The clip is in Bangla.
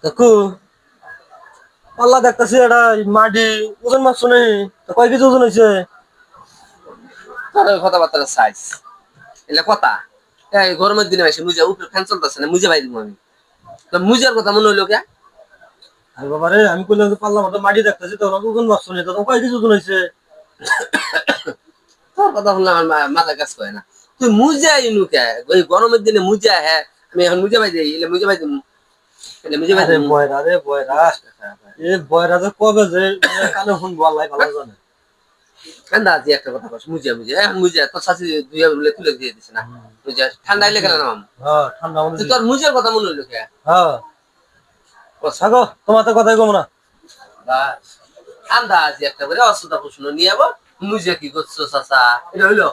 কাকু পাল্লা দেখতেছি এটা মাটি ওজন মাছ শুনে কয় কেজি ওজন হয়েছে? তোর কথাবার্তার সাইজ এলে কথা এই গরমের দিনে এসে মুজা উপরে ফ্যান চলতেছে না মুজে ভাই দিব আমি তো মুজার কথা মনে হইলো কে আরে বাবা রে, আমি কইলাম যে পাল্লা মতো মাটি দেখতেছি তো ওজন মাছ শুনে তো কয় কেজি ওজন হয়েছে? তোর কথা শুনলে আমার মাথা কাজ করে না তুই মুজা ইনু কে ওই গরমের দিনে মুজা হ্যাঁ আমি এখন মুজা ভাই দিই এলে মুজা ভাই দিমু এলে মুজা ভাই আরে দিমু বয়রা রে বয়রা, এ বয়রা যে কবে যে কানে শুনবো আল্লাহ ভালো জানে। ঠান্ডা আছে একটা কথা বস মুজা মুজা এখন মুজা তোর শাশি দুই বলে তুলে দিয়ে দিছে না মুজা ঠান্ডা এলে কেন না মামু হ্যাঁ ঠান্ডা মনে তোর মুজার কথা মনে হইলো কে হ্যাঁ থাকো, তোমার তো কথাই কম না। ঠান্ডা আছে একটা করে অসুবিধা প্রশ্ন নিয়ে যাবো মুজা কি করছো চাচা এটা হইলো